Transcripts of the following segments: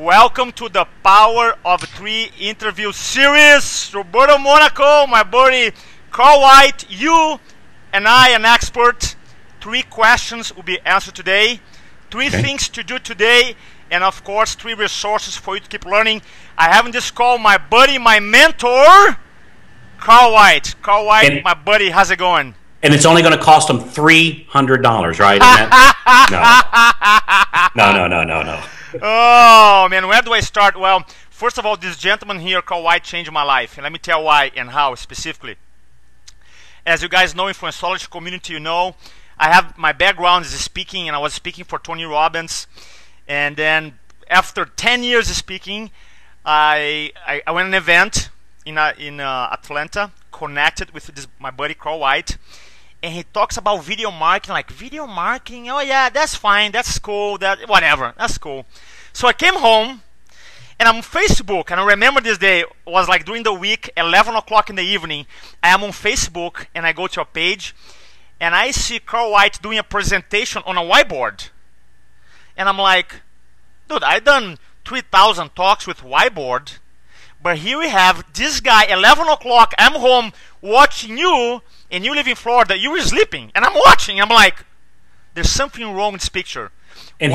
Welcome to the Power of Three interview series. Roberto Monaco, my buddy Carl White, you and I, an expert. 3 questions will be answered today. 3 things to do today. And of course, 3 resources for you to keep learning. I have in this call my buddy, my mentor, Carl White. Carl White, my buddy, how's it going? And it's only going to cost them $300, right? No. Oh, man, where do I start? Well, first of all, this gentleman here, Carl White, changed my life. And let me tell why and how specifically. As you guys know, InfluenceOlogy community, you know, I have my background is speaking, and I was speaking for Tony Robbins. And then after 10 years of speaking, I went to an event in Atlanta, connected with my buddy Carl White. And he talks about video marketing, like video marketing, oh yeah, that's fine, that's cool, whatever, that's cool. So I came home, and I'm on Facebook, and I remember this day, it was like during the week, 11 o'clock in the evening, I am on Facebook, and I go to a page, and I see Carl White doing a presentation on a whiteboard. And I'm like, dude, I've done 3,000 talks with whiteboard, but here we have this guy, 11 o'clock, I'm home watching you, and you live in Florida, you were sleeping, and I'm watching, I'm like, there's something wrong with this picture. And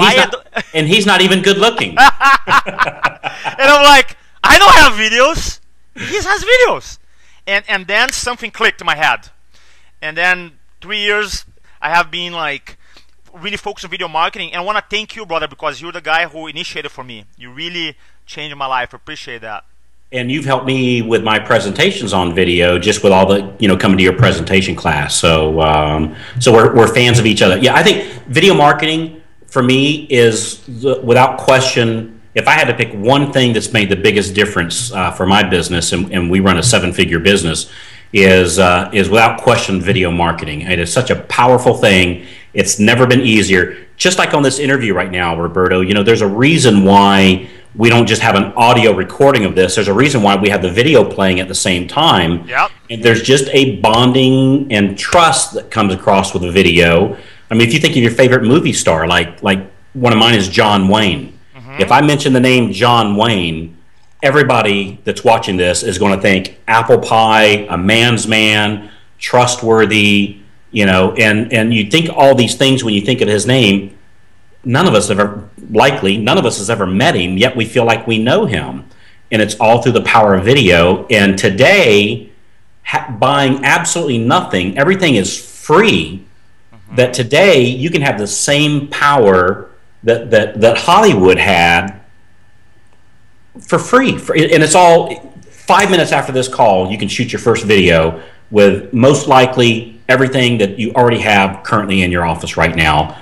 he's not even good looking. And I'm like, I don't have videos. He has videos. And then something clicked in my head. And then 3 years, I have been like really focused on video marketing. And I want to thank you, brother, because you're the guy who initiated for me. You really changed my life. I appreciate that. And you've helped me with my presentations on video, just with all the, coming to your presentation class. So, we're fans of each other. Yeah, I think video marketing for me is, without question, if I had to pick one thing that's made the biggest difference for my business, and we run a 7-figure business, is without question video marketing. It is such a powerful thing. It's never been easier. Just like on this interview right now, Roberto, there's a reason why we don't just have an audio recording of this. There's a reason why we have the video playing at the same time. Yep. And there's just a bonding and trust that comes across with a video. I mean, if you think of your favorite movie star, like one of mine is John Wayne. If I mention the name John Wayne, everybody that's watching this is going to think apple pie, a man's man, trustworthy, and you think all these things when you think of his name. None of us has ever met him, yet we feel like we know him. And it's all through the power of video. And today, buying absolutely nothing, everything is free, that today you can have the same power that Hollywood had for free. And it's all 5 minutes after this call, you can shoot your first video with most likely everything that you already have currently in your office right now.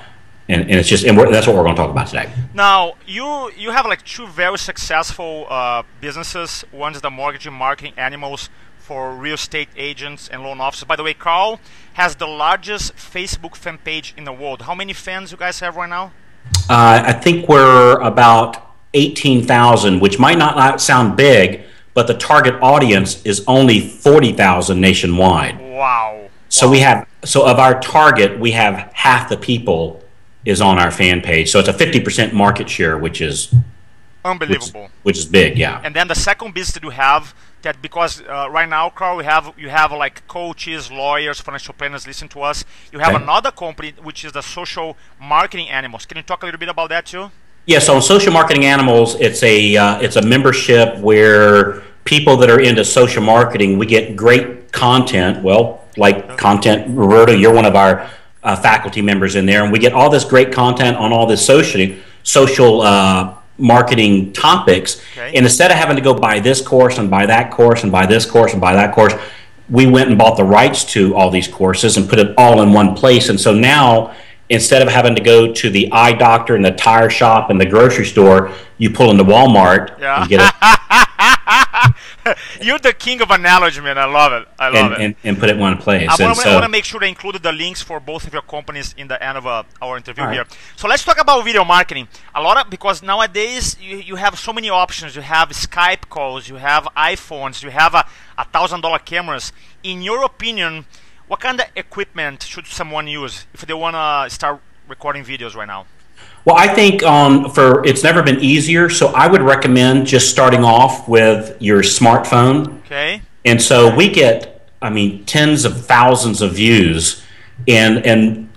And it's just, that's what we're going to talk about today. Now, you have like 2 very successful businesses. One is the mortgage and marketing animals for real estate agents and loan officers. By the way, Carl has the largest Facebook fan page in the world. How many fans you guys have right now? I think we're about 18,000, which might not sound big, but the target audience is only 40,000 nationwide. Wow. So of our target, we have half the people is on our fan page. So it's a 50% market share, which is unbelievable. Which is big, yeah. And then the second business that you have, that because right now, Carl, you have like coaches, lawyers, financial planners listen to us. You have another company, which is the social marketing animals. Can you talk a little bit about that too? Yeah, so on Social Marketing Animals, it's a membership where people that are into social marketing, we get great content. Well, like content, Roberto, you're one of our faculty members in there, and we get all this great content on all this social marketing topics. And instead of having to go buy this course and buy that course and buy this course and buy that course, we went and bought the rights to all these courses and put it all in one place. And so now, instead of having to go to the eye doctor and the tire shop and the grocery store, you pull into Walmart and get it. You're the king of analogy, man. I love it. I love it. And put it in one place. I want to make sure I included the links for both of your companies in the end of our interview here. So let's talk about video marketing. Because nowadays you have so many options. You have Skype calls, you have iPhones, you have $1,000 cameras. In your opinion, what kind of equipment should someone use if they want to start recording videos right now? Well, I think it's never been easier, so I would recommend just starting off with your smartphone. Okay. And so we get, I mean, tens of thousands of views, and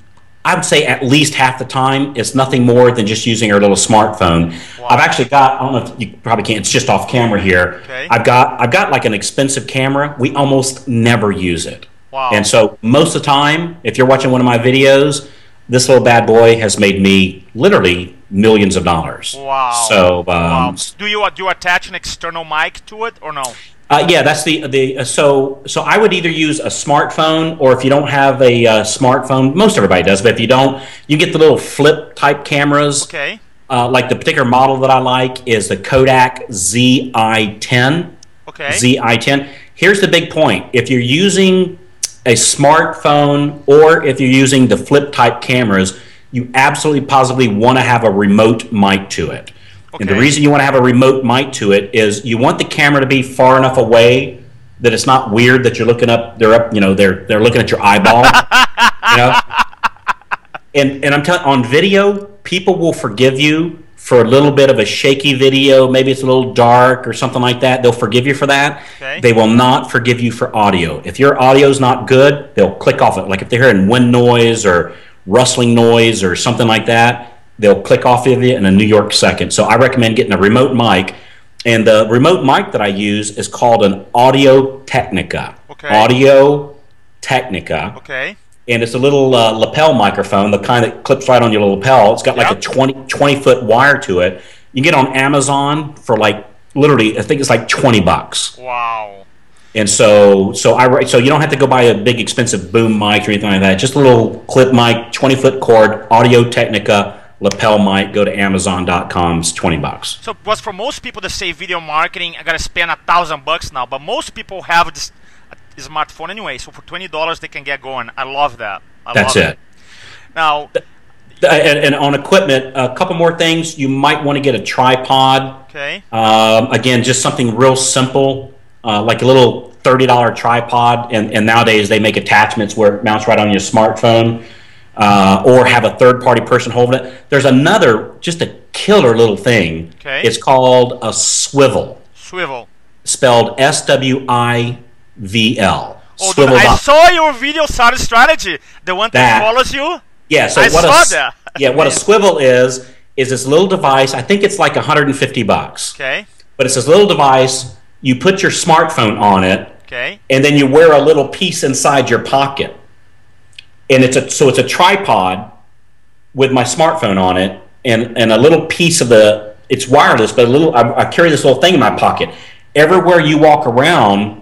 I would say at least half the time it's nothing more than just using our little smartphone. Wow. I've actually got, I don't know if you probably can't, it's just off camera here. Okay. I've got like an expensive camera. We almost never use it. Wow. And so most of the time, if you're watching one of my videos, this little bad boy has made me literally millions of dollars. Wow. So, wow. Do you attach an external mic to it or no? yeah, that's so I would either use a smartphone, or if you don't have a smartphone, most everybody does, but if you don't, you get the little flip type cameras. Okay. Like the particular model that I like is the Kodak ZI-10. Okay. ZI-10. Here's the big point. If you're using a smartphone or if you're using the flip type cameras, you absolutely positively want to have a remote mic to it. Okay. And the reason you want to have a remote mic to it is you want the camera to be far enough away that it's not weird that you're looking up, they're looking at your eyeball. You know? And I'm telling you, on video, people will forgive you for a little bit of a shaky video, maybe it's a little dark or something like that. They'll forgive you for that. Okay. They will not forgive you for audio. If your audio is not good, they'll click off it. Like if they're hearing wind noise or rustling noise or something like that, they'll click off of you in a New York second. So I recommend getting a remote mic. And the remote mic that I use is called an Audio Technica. Okay. Audio Technica. Okay. And it's a little lapel microphone, the kind that clips right on your little lapel. It's got like a 20-foot wire to it. You can get on Amazon for like literally, I think it's like $20. Wow. And so you don't have to go buy a big expensive boom mic or anything like that. Just a little clip mic, 20-foot cord, Audio Technica lapel mic. Go to Amazon.com. It's $20. So, but for most people that say video marketing, I gotta spend $1,000 now. But most people have this smartphone anyway, so for $20 they can get going. I love that. That's it. Now, and on equipment, a couple more things. You might want to get a tripod. Okay. Again, just something real simple, like a little $30 tripod. And nowadays they make attachments where it mounts right on your smartphone, or have a third-party person holding it. There's another, just a killer little thing. Okay. It's called a swivel. Swivel. Spelled SWIVL. Oh, dude, I saw your video Starter Strategy, the one that follows you. Yeah, so what a swivel is this little device. I think it's like $150. Okay. But it's this little device. You put your smartphone on it. Okay. And then you wear a little piece inside your pocket. And it's a tripod with my smartphone on it, and a little piece of it's wireless, but I carry this little thing in my pocket. Everywhere you walk around,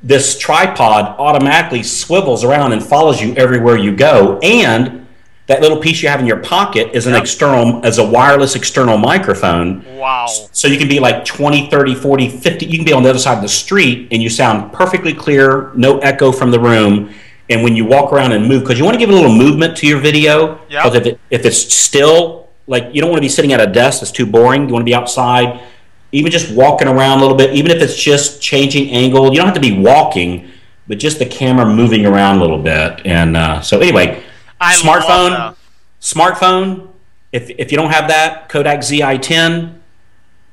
this tripod automatically swivels around and follows you everywhere you go. And that little piece you have in your pocket is a wireless external microphone. Wow. So you can be like 20, 30, 40, 50. You can be on the other side of the street and you sound perfectly clear, no echo from the room. And when you walk around and move, because you want to give a little movement to your video. Because if it's still, like, you don't want to be sitting at a desk that's too boring. You want to be outside. Even just walking around a little bit, even if it's just changing angle, you don't have to be walking, but just the camera moving around a little bit. And so anyway, smartphone. If you don't have that, Kodak ZI-10,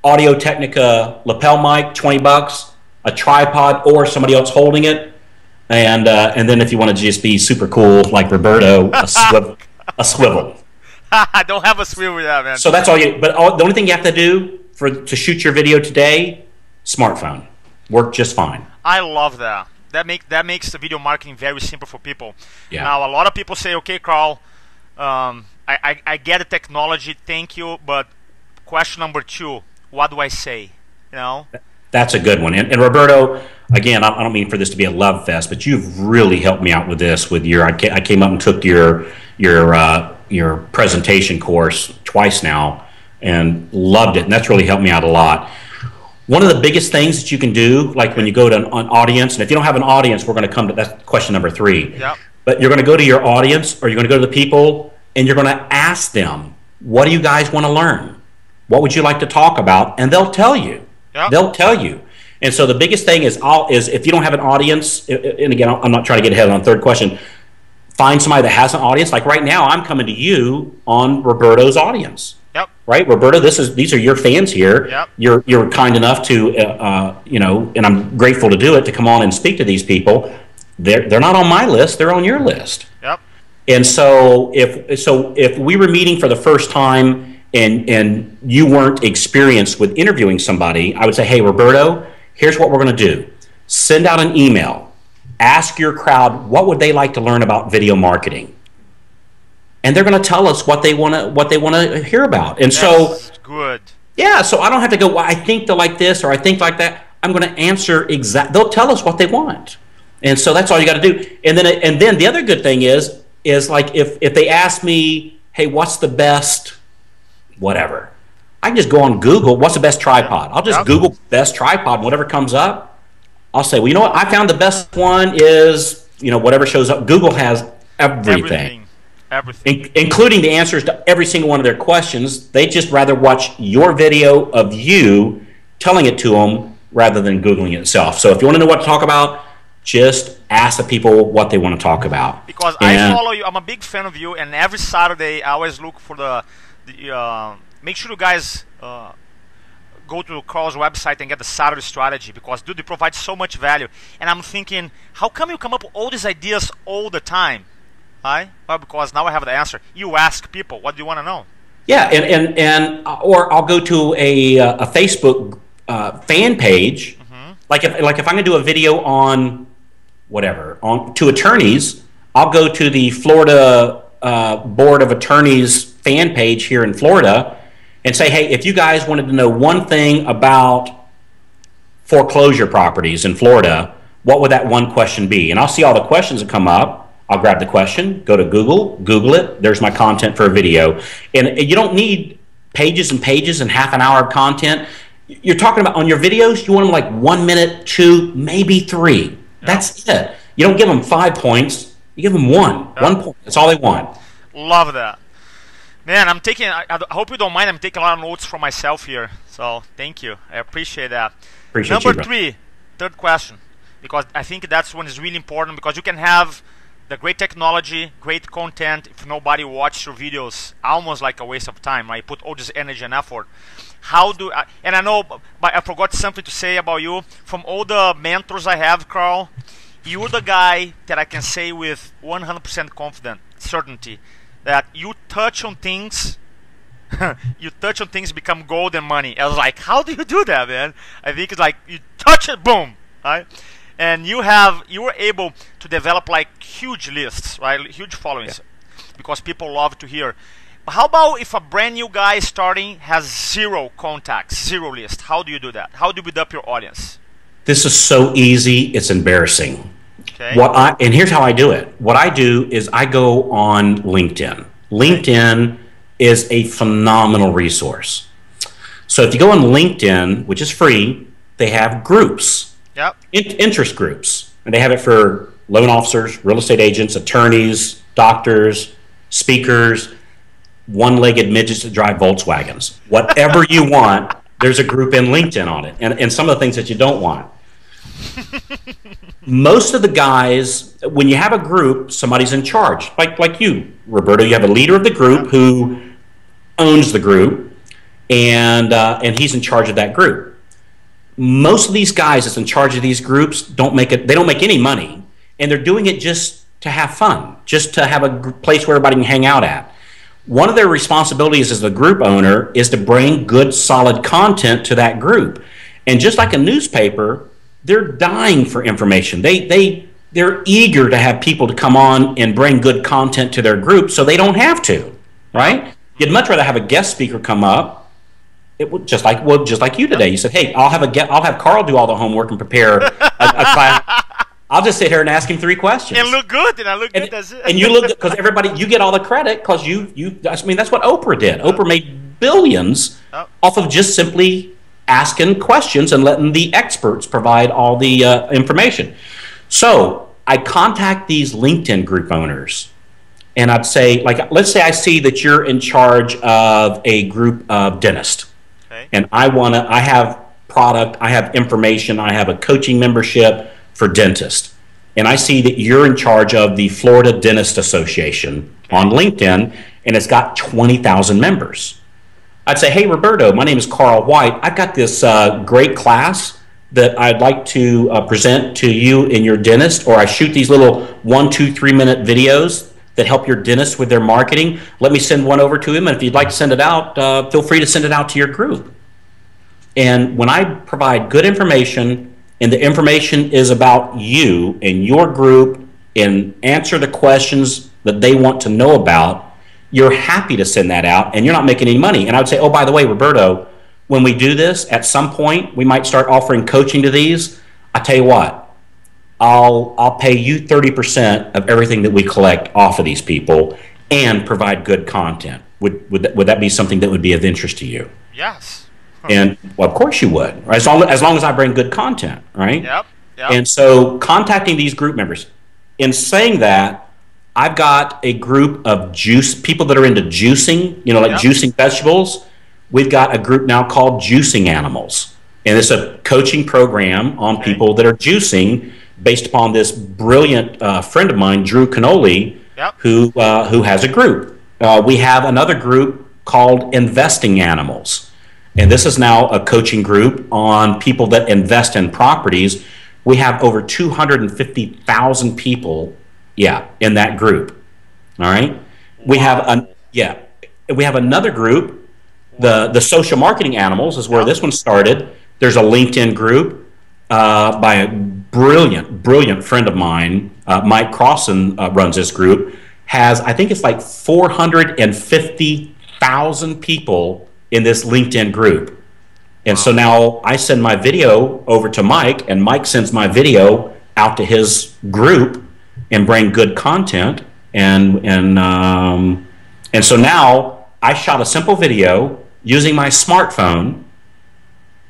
Audio Technica lapel mic, $20, a tripod or somebody else holding it, and then if you want to just be super cool like Roberto, a swivel. I don't have a swivel yet, man. So that's all you. But the only thing you have to do to shoot your video today, smartphone, work just fine. I love that. That makes the video marketing very simple for people. Yeah. Now, a lot of people say, okay, Carl, I get the technology, thank you, but question number 2, what do I say? You know? That's a good one. And Roberto, again, I don't mean for this to be a love fest, but you've really helped me out with this. I came up and took your presentation course twice now, and loved it, and that's really helped me out a lot. One of the biggest things that you can do, like when you go to an audience, and if you don't have an audience, we're going to come to that's question number 3. Yep. But you're going to go to your audience, or you're going to go to the people, and you're going to ask them, what do you guys want to learn? What would you like to talk about? And they'll tell you. Yep. They'll tell you. And so the biggest thing is if you don't have an audience, and again, I'm not trying to get ahead on the third question, find somebody that has an audience. Like right now, I'm coming to you on Roberto's audience. Yep. Right, Roberto. These are your fans here. Yep. You're kind enough to and I'm grateful to do it, to come on and speak to these people. They're not on my list. They're on your list. Yep. And so if we were meeting for the first time and you weren't experienced with interviewing somebody, I would say, hey, Roberto, here's what we're going to do. Send out an email. Ask your crowd, what would they like to learn about video marketing? And they're going to tell us what they want to hear about. And That's good. Yeah, so I don't have to go, well, I think they're like this or I think like that. I'm going to answer they'll tell us what they want. And so that's all you got to do. And then the other good thing is like if they ask me, hey, what's the best whatever, I can just go on Google, what's the best tripod? I'll just Google best tripod, and whatever comes up, I'll say, well, you know what, I found the best one is, whatever shows up. Google has everything. Including the answers to every single one of their questions. They just rather watch your video of you telling it to them rather than Googling it itself. So if you want to know what to talk about, just ask the people what they want to talk about. Because I follow you, I'm a big fan of you, and every Saturday I always look for the make sure you guys go to Carl's website and get the Saturday strategy, because dude, they provide so much value. And I'm thinking, how come you come up with all these ideas all the time? Right? Well, because now I have the answer. You ask people, what do you want to know? Yeah, or I'll go to a Facebook fan page. Mm-hmm. Like if I'm going to do a video on whatever to attorneys, I'll go to the Florida Board of Attorneys fan page here in Florida and say, hey, if you guys wanted to know one thing about foreclosure properties in Florida, what would that one question be? And I'll see all the questions that come up. I'll grab the question, go to Google it. There's my content for a video. And you don't need pages and pages and half an hour of content. You're talking about on your videos, you want them like 1 minute, 2, maybe 3. Yep. That's it. You don't give them 5 points. You give them 1. Yep. 1 point. That's all they want. Love that. Man, I hope you don't mind. I'm taking a lot of notes for myself here. So thank you. I appreciate that. Number 3, third question. Because I think that's one is really important, because you can have the great technology, great content, if nobody watches your videos, almost like a waste of time, right? Put all this energy and effort. And I know, but I forgot something to say about you. From all the mentors I have, Carl, you're the guy that I can say with 100% certainty that you touch on things, become gold and money. I was like, how do you do that, man? I think it's like you touch it, boom, right? And you were able to develop like huge lists, right? Huge followings, because people love to hear. But how about if a brand new guy starting has 0 contacts, 0 list? How do you do that? How do you build up your audience? This is so easy, it's embarrassing. Okay. And here's how I do it. What I do is I go on LinkedIn. LinkedIn is a phenomenal resource. So if you go on LinkedIn, which is free, they have groups. Yep. Interest groups. And they have it for loan officers, real estate agents, attorneys, doctors, speakers, one-legged midgets that drive Volkswagens. Whatever you want, there's a group in LinkedIn on it. And some of the things that you don't want. Most of the guys, when you have a group, somebody's in charge. Like you, Roberto, you have a leader of the group who owns the group, and he's in charge of that group. Most of these guys that's in charge of these groups they don't make any money, and they're doing it just to have fun, just to have a place where everybody can hang out at. One of their responsibilities as the group owner is to bring good, solid content to that group. And just like a newspaper, they're dying for information. They're eager to have people to come on and bring good content to their group, so they don't have to, right? You'd much rather have a guest speaker come up. It would just like you today. You said, "Hey, I'll have Carl do all the homework and prepare a class. I'll just sit here and ask him 3 questions and look good, and I look good. That's it. And you look good because you get all the credit because you. I mean, that's what Oprah did. Oprah made billions off of just simply asking questions and letting the experts provide all the information. So I contact these LinkedIn group owners, and I'd say, like, let's say I see that you're in charge of a group of dentists. And I have product, I have information, I have a coaching membership for dentists. and I see that you're in charge of the Florida Dentist Association on LinkedIn, and it's got 20,000 members. I'd say, hey, Roberto, my name is Carl White. I've got this great class that I'd like to present to you and your dentist, or I shoot these little 1, 2, 3 minute videos that help your dentist with their marketing. Let me send one over to him, and if you'd like to send it out, feel free to send it out to your group. And when I provide good information, and the information is about you and your group, and answer the questions that they want to know about, you're happy to send that out, and you're not making any money. And I would say, oh, by the way, Roberto, when we do this, at some point, we might start offering coaching to these. I tell you what, I'll pay you 30% of everything that we collect off of these people and provide good content. Would that be something that would be of interest to you? Yes. And well, of course you would, right? As long as I bring good content, right? Yep. And so contacting these group members. In saying that, I've got a group of people that are into juicing, like juicing vegetables. We've got a group now called Juicing Animals. And it's a coaching program on people that are juicing based upon this brilliant friend of mine, Drew Canoli, who has a group. We have another group called Investing Animals. And this is now a coaching group on people that invest in properties. We have over 250,000 people in that group. All right. We have another group, the social marketing animals is where this one started. There's a LinkedIn group by a brilliant friend of mine, Mike Crossan, runs this group. I think it's like 450,000 people in this LinkedIn group. And so now I send my video over to Mike, and Mike sends my video out to his group and bring good content, and so now I shot a simple video using my smartphone,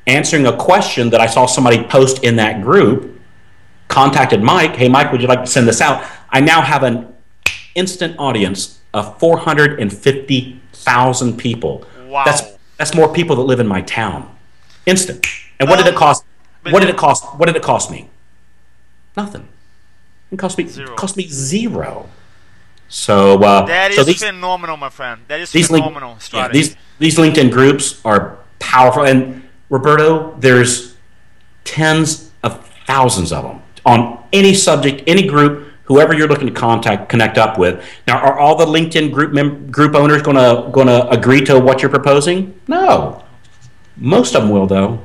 answering a question that I saw somebody post in that group, contacted Mike, hey Mike, would you like to send this out? I now have an instant audience of 450,000 people. Wow. That's more people that live in my town. Instant. And what did it cost? What did it cost me? Nothing. It cost me zero. So that is phenomenal, my friend. That is phenomenal strategy. These LinkedIn groups are powerful, and Roberto, there's tens of thousands of them on any subject, any group, whoever you're looking to connect up with. Now, are all the LinkedIn group owners going to agree to what you're proposing? No. Most of them will, though.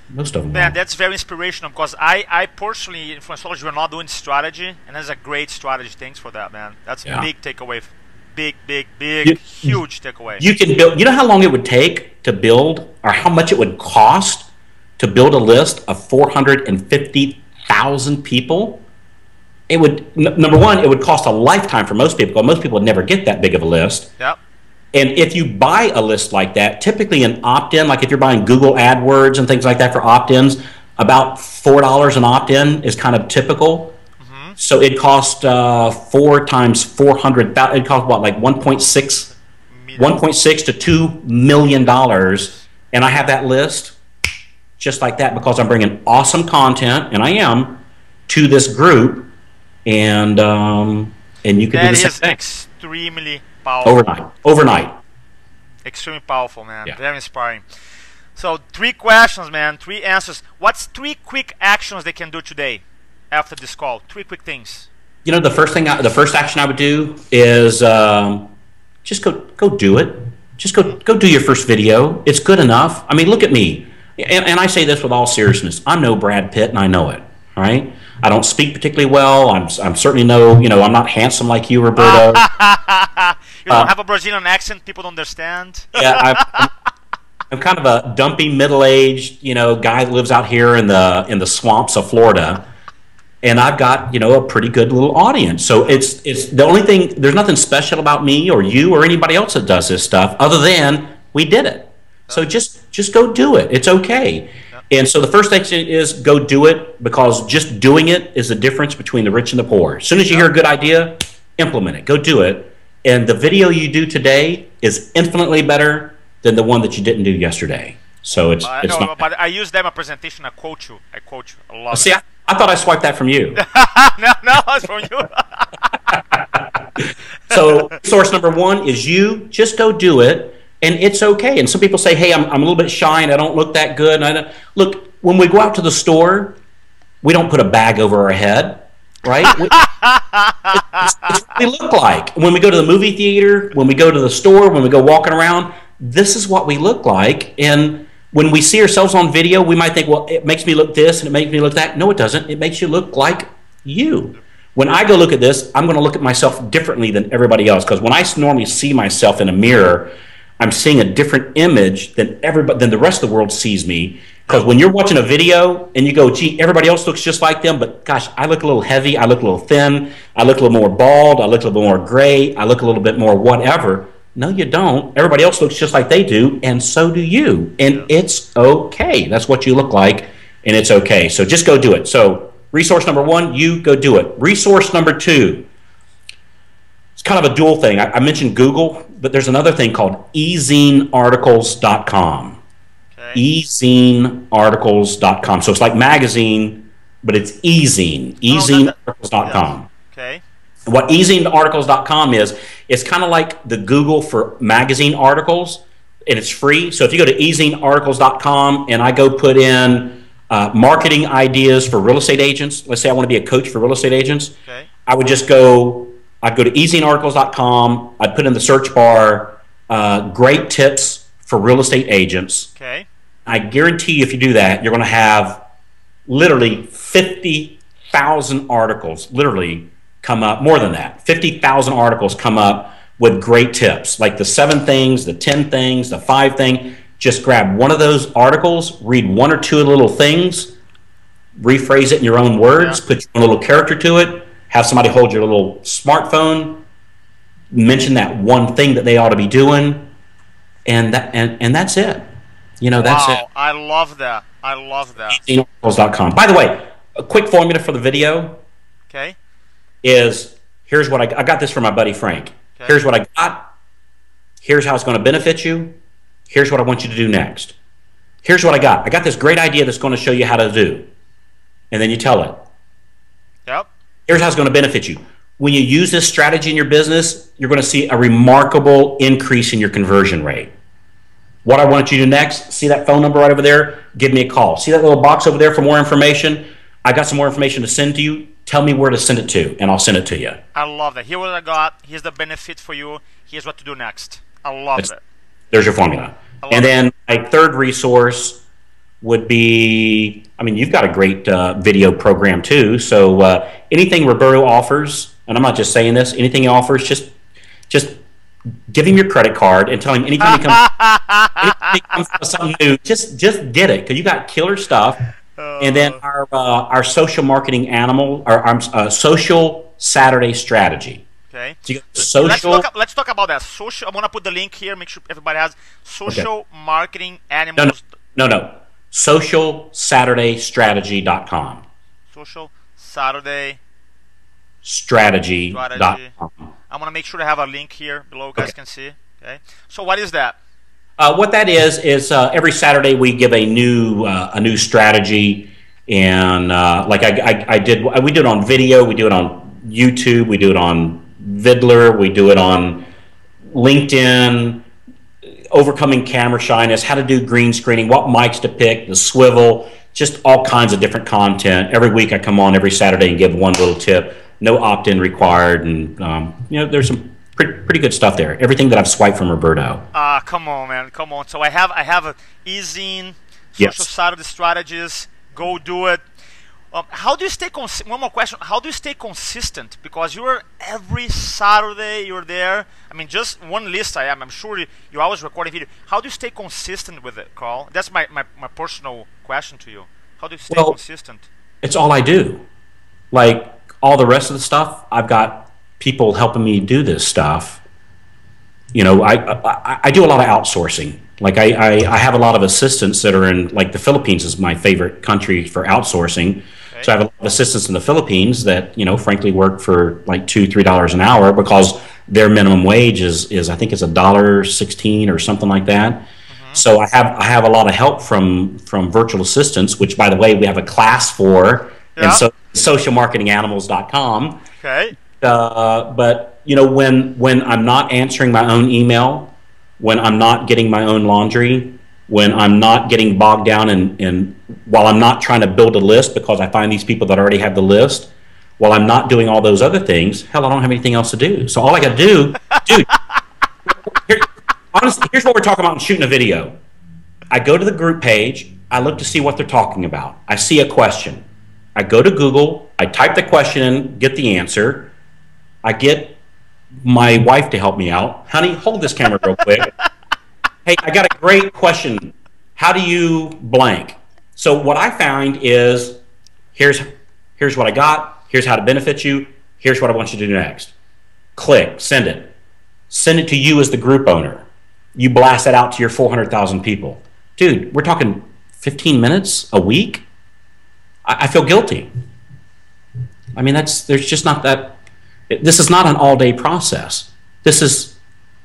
Most of them. Man, that's very inspirational, because I personally, InfluenceOlogy, we're not doing strategy, and that's a great strategy. Thanks for that, man. That's a big takeaway. Big, huge takeaway. You can build. You know how long it would take to build, or how much it would cost to build a list of 450,000 people? It would, number one, it would cost a lifetime for most people, because most people would never get that big of a list. Yep. And if you buy a list like that, typically an opt-in, like if you're buying Google AdWords and things like that for opt-ins, about $4 an opt-in is kind of typical. Mm-hmm. So it costs 4 times 400,000. It costs what, like 1.6 to $2 million. And I have that list just like that, because I'm bringing awesome content, and I am, to this group, and you can do the same thing. That is extremely powerful. Overnight. Extremely powerful, man. Yeah. Very inspiring. So 3 questions, man. 3 answers. What's 3 quick actions they can do today after this call? 3 quick things. You know, the first action I would do is just go do it. Just go do your first video. It's good enough. I mean, look at me. And I say this with all seriousness. I'm no Brad Pitt, and I know it. All right. I don't speak particularly well. I'm certainly I'm not handsome like you, Roberto. You don't have a Brazilian accent. People don't understand. Yeah, I'm kind of a dumpy, middle-aged, guy that lives out here in the swamps of Florida, and I've got a pretty good little audience. So it's the only thing. There's nothing special about me or you or anybody else that does this stuff, other than we did it. So just go do it. It's okay. And so the first thing is go do it, because just doing it is the difference between the rich and the poor. As soon as you hear a good idea, implement it. Go do it. And the video you do today is infinitely better than the one that you didn't do yesterday. So it's not. But I use that in my presentation. I quote you a lot. See, I thought I swiped that from you. No, it's from you. So source number one is you. Just go do it, and it's okay. And some people say, hey, I'm a little bit shy and I don't look that good. And I don't. Look, when we go out to the store, we don't put a bag over our head, right? It's what we look like. When we go to the movie theater, when we go to the store, when we go walking around, this is what we look like. And when we see ourselves on video, we might think, well, it makes me look this and it makes me look that. No, it doesn't. It makes you look like you. When I go look at this, I'm going to look at myself differently than everybody else, because when I normally see myself in a mirror, I'm seeing a different image than the rest of the world sees me. Because when you're watching a video and you go, gee, everybody else looks just like them, but gosh, I look a little heavy, I look a little thin, I look a little more bald, I look a little more gray, I look a little bit more whatever. No, you don't. Everybody else looks just like they do, and so do you. And it's okay. That's what you look like, and it's okay. So just go do it. So resource number one, you go do it. Resource number two, it's kind of a dual thing. I mentioned Google, but there's another thing called ezinearticles.com. Okay. ezinearticles.com. So it's like magazine, but it's ezine. ezinearticles.com. Okay. What ezinearticles.com is, it's kind of like the Google for magazine articles, and it's free. So if you go to ezinearticles.com and I go put in marketing ideas for real estate agents, let's say I want to be a coach for real estate agents, okay. I'd go to ezinearticles.com, I'd put in the search bar, great tips for real estate agents. Okay. I guarantee you if you do that, you're going to have literally 50,000 articles, literally, come up, more than that, 50,000 articles come up with great tips, like the 7 things, the 10 things, the 5 things. Just grab one of those articles, read 1 or 2 little things, rephrase it in your own words, put your own little character to it, have somebody hold your little smartphone, mention that one thing that they ought to be doing, and that's it. You know, that's it. I love that. I love that. ezinearticles.com. By the way, a quick formula for the video. Okay. Is here's what I got this from my buddy Frank. Okay. Here's what I got. Here's how it's going to benefit you. Here's what I want you to do next. Here's what I got. I got this great idea that's going to show you how to do. And then you tell it. Yep. Here's how it's going to benefit you. When you use this strategy in your business, you're going to see a remarkable increase in your conversion rate. What I want you to do next, see that phone number right over there? Give me a call. See that little box over there for more information? I got some more information to send to you. Tell me where to send it to, and I'll send it to you. I love that. Here's what I got. Here's the benefit for you. Here's what to do next. I love it. There's your formula. And then my third resource would be, I mean, you've got a great video program too. So anything Roberto offers, and I'm not just saying this, anything he offers, just give him your credit card and tell him anytime he comes with something new, just get it, because you got killer stuff. And then our social marketing animal, our social Saturday strategy. Okay. So you social. Let's talk about that. Social. I'm gonna put the link here. Make sure everybody has social marketing animals. No. SocialSaturdayStrategy.com. Social Saturday Strategy.com. I'm gonna make sure to have a link here below. You guys can see. Okay. So what is that? What that is every Saturday we give a new strategy, and like we do it on video, we do it on YouTube, we do it on Vidler, we do it on LinkedIn, overcoming camera shyness, how to do green screening, what mics to pick, the swivel, just all kinds of different content. Every week I come on every Saturday and give one little tip. No opt-in required, and there's some pretty good stuff there. Everything that I've swiped from Roberto. Come on, man, come on. So I have a ezine, social Saturday strategies. Go do it. How do you stay one more question? How do you stay consistent? Because you're every Saturday you're there. I mean, just one list I'm sure you're always recording video. How do you stay consistent with it, Carl? That's my personal question to you. How do you stay consistent? It's all I do. Like all the rest of the stuff, I've got people helping me do this stuff. You know, I do a lot of outsourcing. Like I have a lot of assistants that are in, like the Philippines is my favorite country for outsourcing. Okay. So I have a lot of assistants in the Philippines that, frankly work for like $2-3 an hour, because their minimum wage is I think it's $1.16 or something like that. Mm-hmm. So I have a lot of help from virtual assistants, which by the way we have a class for And Yeah. so socialmarketinganimals.com. Okay. But you know, when I'm not answering my own email, when I'm not getting my own laundry, when I'm not getting bogged down in while I'm not trying to build a list because I find these people that already have the list, while I'm not doing all those other things, hell, I don't have anything else to do. So all I got to do, dude, honestly, here's what we're talking about in shooting a video. I go to the group page, I look to see what they're talking about. I see a question. I go to Google, I type the question in, get the answer. I get my wife to help me out. Honey, hold this camera real quick. Hey, I got a great question. How do you blank? So what I find is, here's what I got. Here's how to benefit you. Here's what I want you to do next. Click, send it. Send it to you as the group owner. You blast that out to your 400,000 people. Dude, we're talking 15 minutes a week? I feel guilty. I mean, there's just not that. This is not an all-day process. This is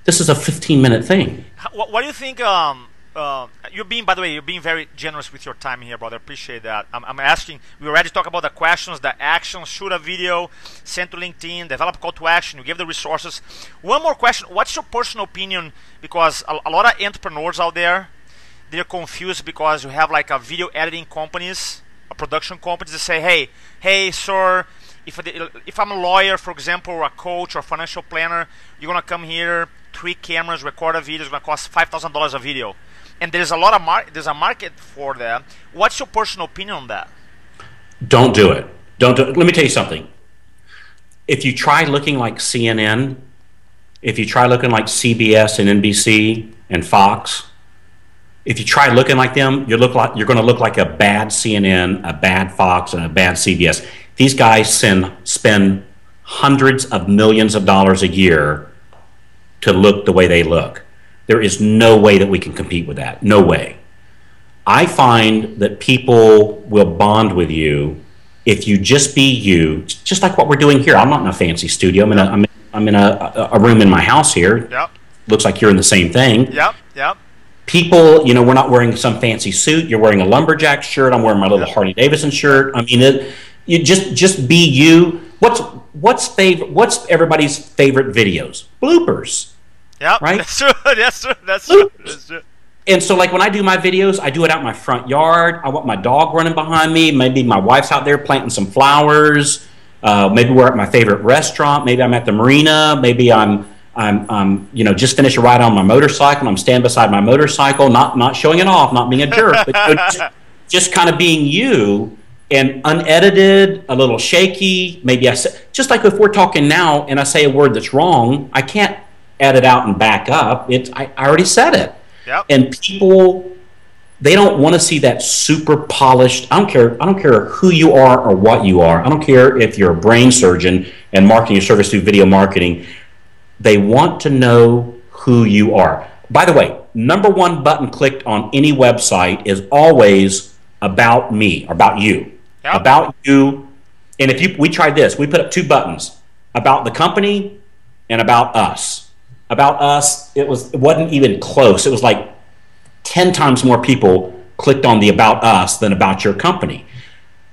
a 15-minute thing. What do you think? By the way, you're being very generous with your time here, brother. Appreciate that. I'm asking. We already talked about the questions, the actions. Shoot a video, send to LinkedIn, develop call to action. You give the resources. One more question. What's your personal opinion? Because a lot of entrepreneurs out there, they're confused because you have like a video editing companies, a production companies that say, hey, sir. If I'm a lawyer, for example, or a coach or a financial planner, you're gonna come here, 3 cameras, record a video. It's gonna cost $5,000 a video, and there's a lot of there's a market for that. What's your personal opinion on that? Don't do it. Don't do it. Let me tell you something. If you try looking like CNN, if you try looking like CBS and NBC and Fox, if you try looking like them, you're going to look like a bad CNN, a bad Fox, and a bad CBS. These guys spend hundreds of millions of dollars a year to look the way they look. There is no way that we can compete with that. No way. I find that people will bond with you if you just be you, just like what we're doing here. I'm not in a fancy studio. I'm in a room in my house here. Yep. Looks like you're in the same thing. Yep. People, you know, we're not wearing some fancy suit. You're wearing a lumberjack shirt. I'm wearing my little Harley Davidson shirt. I mean, you just be you. What's everybody's favorite videos? Bloopers. Yeah, right. That's true. And so, like when I do my videos, I do it out in my front yard. I want my dog running behind me. Maybe my wife's out there planting some flowers. Maybe we're at my favorite restaurant. Maybe I'm at the marina. Maybe I'm just finished a ride on my motorcycle. I'm standing beside my motorcycle, not showing it off, not being a jerk, but just kind of being you. And unedited, a little shaky, maybe I say, just like if we're talking now and I say a word that's wrong, I can't edit out and back up. I already said it. Yep. And people, they don't want to see that super polished. I don't care who you are or what you are. I don't care if you're a brain surgeon and marketing your service through video marketing. They want to know who you are. By the way, #1 button clicked on any website is always about me, about you. Yep. About you. And we tried this, we put up 2 buttons, about the company and about us. About us, it wasn't even close. It was like 10 times more people clicked on the about us than about your company.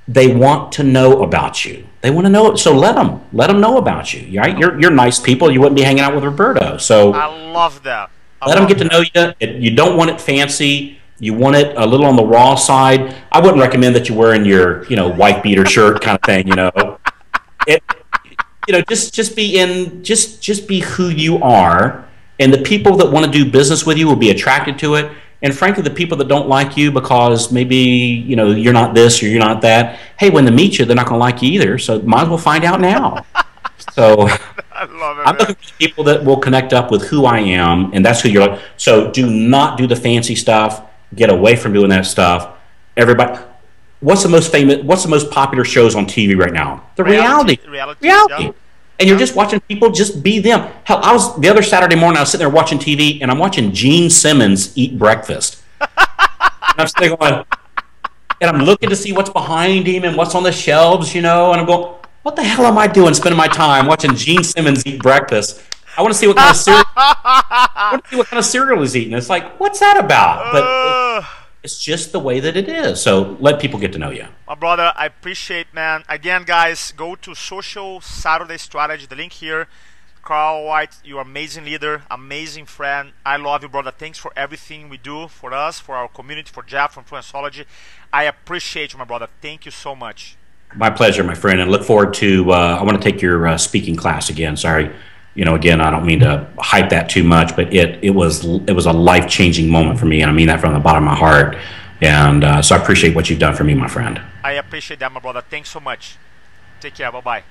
They want to know about you. They want to know it, so let them know about you. Right? You're nice people. You wouldn't be hanging out with Roberto. So I love that. Let them get to know you. You don't want it fancy. You want it a little on the raw side. I wouldn't recommend that you're wearing your, wife beater shirt kind of thing. Just be who you are, and the people that want to do business with you will be attracted to it. And frankly, the people that don't like you because maybe you're not this or you're not that. Hey, when they meet you, they're not going to like you either. So might as well find out now. So I love it. I'm looking for people that will connect up with who I am, and that's who you're like. So do not do the fancy stuff. Get away from doing that stuff. Everybody, what's the most popular shows on TV right now? The reality. Yeah. And you're just watching people just be them. Hell, the other Saturday morning, I was sitting there watching TV, and I'm watching Gene Simmons eat breakfast. And I'm sitting going, and I'm looking to see what's behind him and what's on the shelves, and I'm going, what the hell am I doing spending my time watching Gene Simmons eat breakfast? I want to see what kind of cereal. I want to see what kind of cereal he's eating. It's like, what's that about? But It's just the way that it is. So let people get to know you. My brother, I appreciate, man. Again, guys, go to Social Saturday Strategy, the link here. Carl White, you're an amazing leader, amazing friend. I love you, brother. Thanks for everything we do for us, for our community, for Jeff, for InfluenceOlogy. I appreciate you, my brother. Thank you so much. My pleasure, my friend, and look forward to. I want to take your speaking class again. Sorry, again, I don't mean to hype that too much, but it was a life-changing moment for me, and I mean that from the bottom of my heart. And so I appreciate what you've done for me, my friend. I appreciate that, my brother. Thanks so much. Take care. Bye-bye.